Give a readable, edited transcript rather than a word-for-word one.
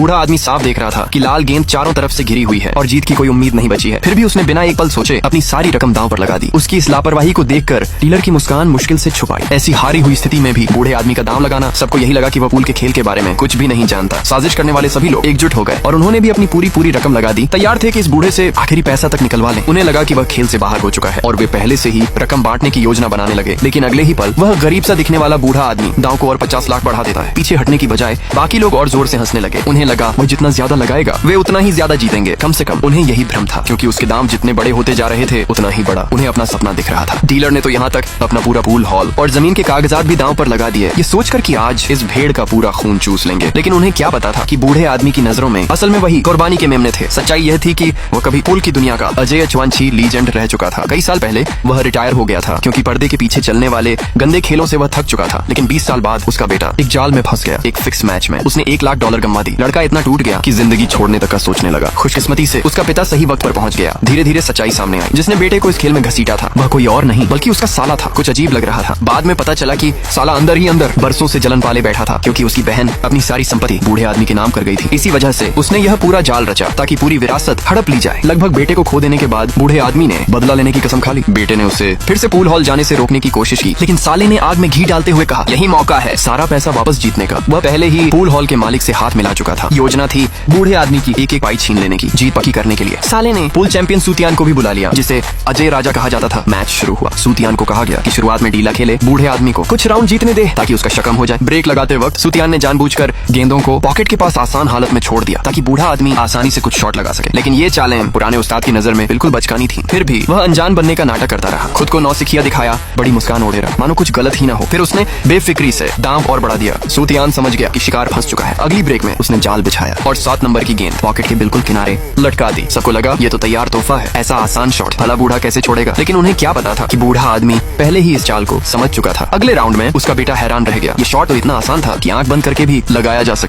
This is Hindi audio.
बूढ़ा आदमी साफ देख रहा था कि लाल गेंद चारों तरफ से घिरी हुई है और जीत की कोई उम्मीद नहीं बची है। फिर भी उसने बिना एक पल सोचे अपनी सारी रकम दांव पर लगा दी। उसकी इस लापरवाही को देखकर डीलर की मुस्कान मुश्किल से छुपाई। ऐसी हारी हुई स्थिति में भी बूढ़े आदमी का दांव लगाना, सबको यही लगा कि वह पूल के खेल के बारे में कुछ भी नहीं जानता। साजिश करने वाले सभी लोग एकजुट हो गए और उन्होंने भी अपनी पूरी रकम लगा दी। तैयार थे कि इस बूढ़े से आखिरी पैसा तक निकलवा लें। उन्हें लगा कि वह खेल से बाहर हो चुका है और वे पहले से ही रकम बांटने की योजना बनाने लगे। लेकिन अगले ही पल वह गरीब सा दिखने वाला बूढ़ा आदमी दांव को और 50 लाख बढ़ा देता है। पीछे हटने की बजाय बाकी लोग और जोर से हंसने लगे। उन्हें लगा वह जितना ज्यादा लगाएगा वे उतना ही ज्यादा जीतेंगे। कम से कम उन्हें यही भ्रम था, क्योंकि उसके दाम जितने बड़े होते जा रहे थे उतना ही बड़ा उन्हें अपना सपना दिख रहा था। डीलर ने तो यहाँ तक अपना पूरा पूल हॉल और जमीन के कागजात भी दांव पर लगा दिए, ये सोचकर कि आज इस भेड़ का पूरा खून चूस लेंगे। लेकिन उन्हें क्या पता था कि बूढ़े आदमी की नजरों में असल में वही कुर्बानी के मेमने थे। सच्चाई यह थी कि वह कभी पूल की दुनिया का अजय चौंची लीजेंड रह चुका था। कई साल पहले वह रिटायर हो गया था, क्योंकि पर्दे के पीछे चलने वाले गंदे खेलों से वह थक चुका था। लेकिन 20 साल बाद उसका बेटा एक जाल में फंस गया। एक फिक्स मैच में उसने $1 लाख गंवा दी। लड़का इतना टूट गया कि जिंदगी छोड़ने तक का सोचने लगा। खुशकिस्मती से उसका पिता सही वक्त पर पहुंच गया। धीरे धीरे सच्चाई सामने आई। जिसने बेटे को इस खेल में घसीटा था वह कोई और नहीं बल्कि उसका साला था। कुछ अजीब लग रहा था। बाद में पता चला कि साला अंदर ही अंदर बरसों से जलन पाले बैठा था, क्योंकि उसकी बहन अपनी सारी संपत्ति बूढ़े आदमी के नाम कर गई थी। इसी वजह से उसने यह पूरा जाल रचा ताकि पूरी विरासत हड़प ली जाए। लगभग बेटे को खो देने के बाद बूढ़े आदमी ने बदला लेने की कसम खा ली। बेटे ने उसे फिर से पूल हॉल जाने से रोकने की कोशिश की, लेकिन साले ने आग में घी डालते हुए कहा, यही मौका है सारा पैसा वापस जीतने का। वह पहले ही पूल हॉल के मालिक से हाथ मिला चुका था। योजना थी बूढ़े आदमी की एक पाई छीन लेने की। जीत पक्की करने के लिए साले ने पूल चैंपियन सूतियान को भी बुला लिया, जिसे अजय राजा कहा जाता था। मैच शुरू हुआ। सूतियान को कहा गया कि शुरुआत में ढीला खेले, बूढ़े आदमी को कुछ राउंड जीतने दे ताकि उसका शकम हो जाए। ब्रेक लगाते वक्त सूतियान ने जानबूझकर गेंदों को पॉकेट के पास आसान हालत में छोड़ दिया ताकि बूढ़ा आदमी आसानी से कुछ शॉट लगा सके। लेकिन ये चालें पुराने उस्ताद की नजर में बिल्कुल बचकानी थी। फिर भी वह अनजान बनने का नाटक करता रहा। खुद को नौसिखिया दिखाया, बड़ी मुस्कान ओढ़े रहा, मानो कुछ गलत ही ना हो। फिर उसने बेफिक्री से दांव और बढ़ा दिया। सूतियान समझ गया कि शिकार फंस चुका है। अगली ब्रेक में उसने जाल बिछाया और 7 नंबर की गेंद पॉकेट के बिल्कुल किनारे लटका दी। सबको लगा ये तो तैयार तोहफा है, ऐसा आसान शॉट भला बूढ़ा कैसे छोड़ेगा। लेकिन उन्हें क्या पता था कि बूढ़ा आदमी पहले ही इस चाल को समझ चुका था। अगले राउंड में उसका बेटा हैरान रह गया। ये शॉट तो इतना आसान था कि आंख बंद करके भी लगाया जा सकता।